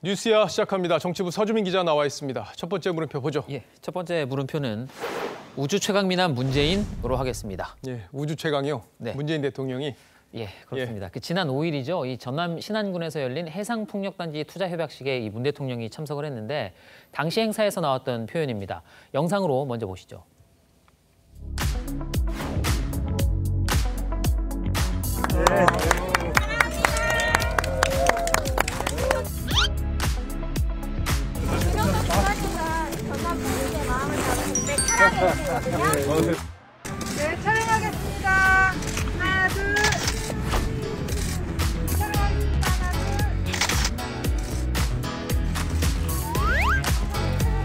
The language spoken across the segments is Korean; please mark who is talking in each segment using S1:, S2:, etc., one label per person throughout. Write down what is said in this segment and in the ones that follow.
S1: 뉴스야 시작합니다. 정치부 서주민 기자 나와 있습니다. 첫 번째 물음표 보죠.
S2: 예, 첫 번째 물음표는 우주 최강 미남 문재인으로 하겠습니다.
S1: 예, 우주 최강이요.
S2: 네.
S1: 문재인 대통령이.
S2: 예, 그렇습니다. 지난 5일이죠. 이 전남 신안군에서 열린 해상풍력단지 투자협약식에 이 문 대통령이 참석을 했는데 당시 행사에서 나왔던 표현입니다. 영상으로 먼저 보시죠.
S3: 네, 촬영하겠습니다. 하나, 둘. 촬영하겠습니다. 하나, 둘.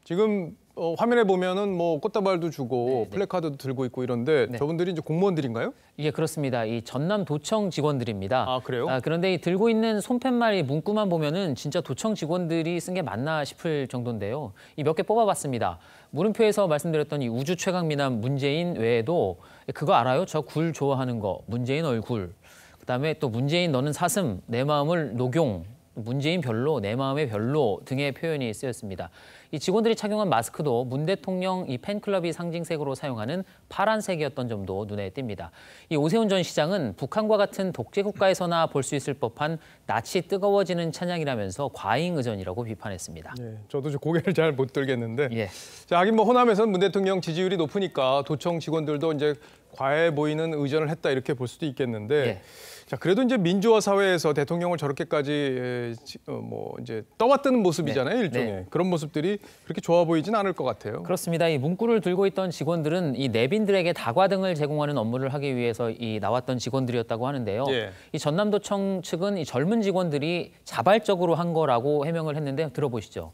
S1: 지금 화면에 보면은 뭐 꽃다발도 주고 플래카드도 들고 있고 이런데 저분들이 이제 공무원들인가요?
S2: 예, 그렇습니다. 이 전남도청 직원들입니다.
S1: 아, 그래요?
S2: 그런데 이 들고 있는 손팻말 이 문구만 보면은 진짜 도청 직원들이 쓴 게 맞나 싶을 정도인데요. 이 몇 개 뽑아봤습니다. 물음표에서 말씀드렸던 이 우주 최강 미남 문재인 외에도 그거 알아요? 저 굴 좋아하는 거, 문재인 얼굴. 그다음에 또 문재인 너는 사슴, 내 마음을 녹용. 문재인 별로, 내 마음의 별로 등의 표현이 쓰였습니다. 이 직원들이 착용한 마스크도 문 대통령 이 팬클럽이 상징색으로 사용하는 파란색이었던 점도 눈에 띕니다. 이 오세훈 전 시장은 북한과 같은 독재 국가에서나 볼 수 있을 법한 낯이 뜨거워지는 찬양이라면서 과잉 의전이라고 비판했습니다.
S1: 예, 저도 고개를 잘 못 들겠는데.
S2: 예.
S1: 자, 하긴 뭐 호남에서는 문 대통령 지지율이 높으니까 도청 직원들도 이제 과해 보이는 의전을 했다 이렇게 볼 수도 있겠는데.
S2: 예.
S1: 자, 그래도 이제 민주화 사회에서 대통령을 저렇게까지 뭐 이제 떠받드는 모습이잖아요, 일종의. 그런 모습들이 그렇게 좋아 보이진 않을 것 같아요.
S2: 그렇습니다. 이 문구를 들고 있던 직원들은 이 내빈들에게 다과 등을 제공하는 업무를 하기 위해서 이 나왔던 직원들이었다고 하는데요.
S1: 예.
S2: 이 전남도청 측은 이 젊은 직원들이 자발적으로 한 거라고 해명을 했는데 들어보시죠.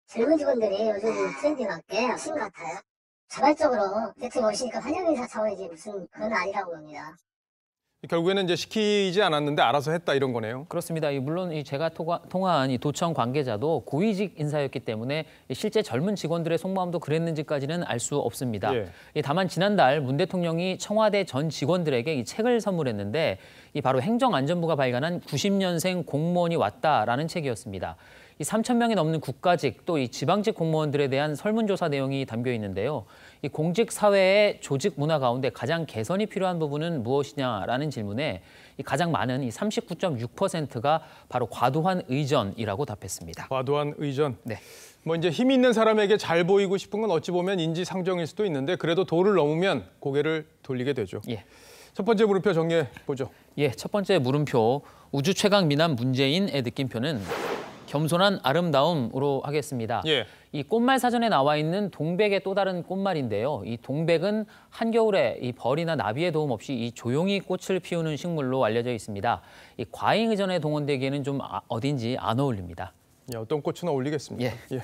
S4: 젊은 직원들이 요즘 트렌드에 맞게 하신 것 같아요. 자발적으로 대통령 오시니까 환영 인사 차원이지 무슨 그건 아니라고 봅니다.
S1: 결국에는 이제 시키지 않았는데 알아서 했다 이런 거네요.
S2: 그렇습니다. 물론 제가 통화한 이 도청 관계자도 고위직 인사였기 때문에 실제 젊은 직원들의 속마음도 그랬는지까지는 알 수 없습니다. 예. 다만 지난달 문 대통령이 청와대 전 직원들에게 이 책을 선물했는데 이 바로 행정안전부가 발간한 90년생 공무원이 왔다라는 책이었습니다. 이 3,000명이 넘는 국가직 또 이 지방직 공무원들에 대한 설문조사 내용이 담겨 있는데요. 이 공직 사회의 조직 문화 가운데 가장 개선이 필요한 부분은 무엇이냐라는 질문에 이 가장 많은 이 39.6%가 바로 과도한 의전이라고 답했습니다.
S1: 과도한 의전.
S2: 네.
S1: 뭐 이제 힘 있는 사람에게 잘 보이고 싶은 건 어찌 보면 인지상정일 수도 있는데 그래도 도를 넘으면 고개를 돌리게 되죠.
S2: 예.
S1: 첫 번째 물음표 정리해 보죠.
S2: 예, 첫 번째 물음표 우주 최강 미남 문재인의 느낌표는 겸손한 아름다움으로 하겠습니다.
S1: 예.
S2: 이 꽃말 사전에 나와 있는 동백의 또 다른 꽃말인데요. 이 동백은 한겨울에 이 벌이나 나비의 도움 없이 이 조용히 꽃을 피우는 식물로 알려져 있습니다. 이 과잉 의전에 동원되기에는 좀 어딘지 안 어울립니다.
S1: 예, 어떤 꽃이나 어울리겠습니다.
S2: 예.
S1: 예.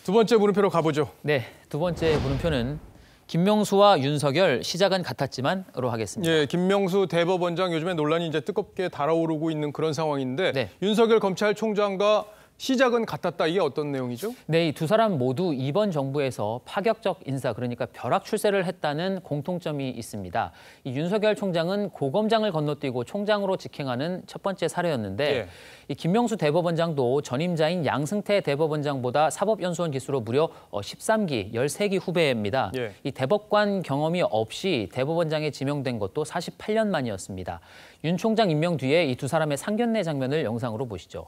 S1: 두 번째 물음표로 가보죠.
S2: 네, 두 번째 물음표는 김명수와 윤석열 시작은 같았지만으로 하겠습니다.
S1: 예, 김명수 대법원장 요즘에 논란이 이제 뜨겁게 달아오르고 있는 그런 상황인데
S2: 네.
S1: 윤석열 검찰총장과 시작은 같았다. 이게 어떤 내용이죠?
S2: 네, 이 두 사람 모두 이번 정부에서 파격적 인사, 그러니까 벼락 출세를 했다는 공통점이 있습니다. 이 윤석열 총장은 고검장을 건너뛰고 총장으로 직행하는 첫 번째 사례였는데
S1: 예.
S2: 이 김명수 대법원장도 전임자인 양승태 대법원장보다 사법연수원 기수로 무려 13기, 13기 후배입니다.
S1: 예.
S2: 이 대법관 경험이 없이 대법원장에 지명된 것도 48년 만이었습니다. 윤 총장 임명 뒤에 이 두 사람의 상견례 장면을 영상으로 보시죠.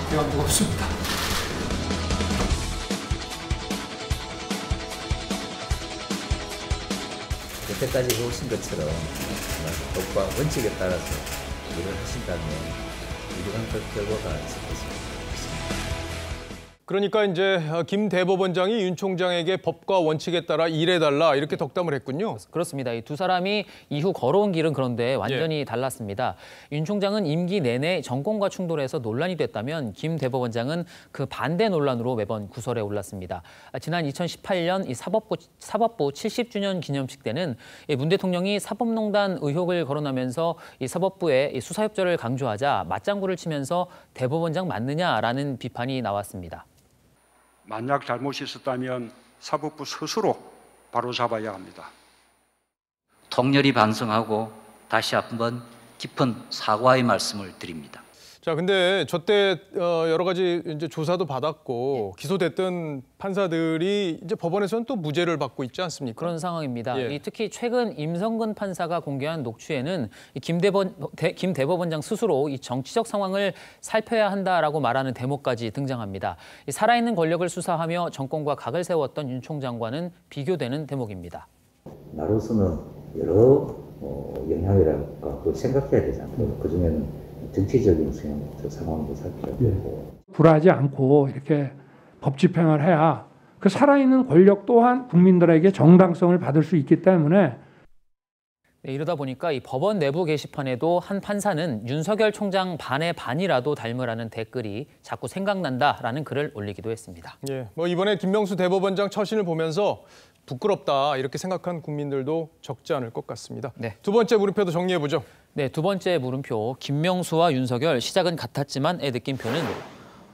S5: 대화 무겁습니다.
S6: 여태까지 해오신 것처럼 법과 원칙에 따라서 일을 하신다면 유리한 결과가 있을 것입니다.
S1: 그러니까 이제 김 대법원장이 윤 총장에게 법과 원칙에 따라 일해달라 이렇게 덕담을 했군요.
S2: 그렇습니다. 이 두 사람이 이후 걸어온 길은 그런데 완전히 달랐습니다. 윤 총장은 임기 내내 정권과 충돌해서 논란이 됐다면 김 대법원장은 그 반대 논란으로 매번 구설에 올랐습니다. 지난 2018년 이 사법부 70주년 기념식 때는 문 대통령이 사법농단 의혹을 거론하면서 이 사법부의 수사협조를 강조하자 맞장구를 치면서 대법원장 맞느냐라는 비판이 나왔습니다.
S7: 만약 잘못이 있었다면 사법부 스스로 바로잡아야 합니다.
S8: 통렬히 반성하고 다시 한번 깊은 사과의 말씀을 드립니다.
S1: 자, 근데 저때 여러 가지 이제 조사도 받았고 기소됐던 판사들이 이제 법원에서는 또 무죄를 받고 있지 않습니까?
S2: 그런 상황입니다.
S1: 예.
S2: 특히 최근 임성근 판사가 공개한 녹취에는 김 대법원장 스스로 이 정치적 상황을 살펴야 한다라고 말하는 대목까지 등장합니다. 살아있는 권력을 수사하며 정권과 각을 세웠던 윤 총장과는 비교되는 대목입니다.
S6: 나로서는 여러 영향이랄까 그걸 생각해야 되잖아요. 그중에는 정치적인 상황도 살펴야 되고.
S5: 굴하지 않고 이렇게 법 집행을 해야 그 살아있는 권력 또한 국민들에게 정당성을 받을 수 있기 때문에
S2: 이러다 보니까 이 법원 내부 게시판에도 한 판사는 윤석열 총장 반의 반이라도 닮으라는 댓글이 자꾸 생각난다라는 글을 올리기도 했습니다.
S1: 예, 뭐 이번에 김명수 대법원장 처신을 보면서 부끄럽다 이렇게 생각한 국민들도 적지 않을 것 같습니다.
S2: 네.
S1: 두 번째 물음표도 정리해 보죠.
S2: 네, 두 번째 물음표. 김명수와 윤석열 시작은 같았지만의 느낌표는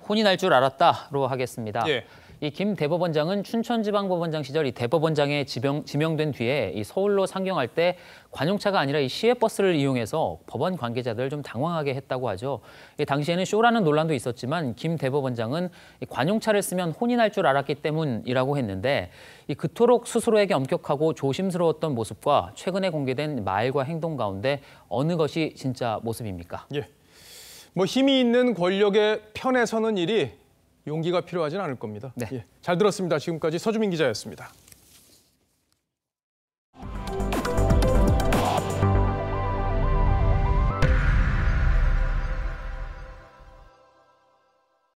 S2: 혼이 날 줄 알았다로 하겠습니다.
S1: 예.
S2: 이 김 대법원장은 춘천지방법원장 시절 이 대법원장에 지명된 뒤에 이 서울로 상경할 때 관용차가 아니라 이 시외버스를 이용해서 법원 관계자들 좀 당황하게 했다고 하죠. 당시에는 쇼라는 논란도 있었지만 김 대법원장은 이 관용차를 쓰면 혼이 날 줄 알았기 때문이라고 했는데 이 그토록 스스로에게 엄격하고 조심스러웠던 모습과 최근에 공개된 말과 행동 가운데 어느 것이 진짜 모습입니까?
S1: 예. 뭐 힘이 있는 권력의 편에 서는 일이 용기가 필요하진 않을 겁니다.
S2: 네.
S1: 예. 잘 들었습니다. 지금까지 서주민 기자였습니다.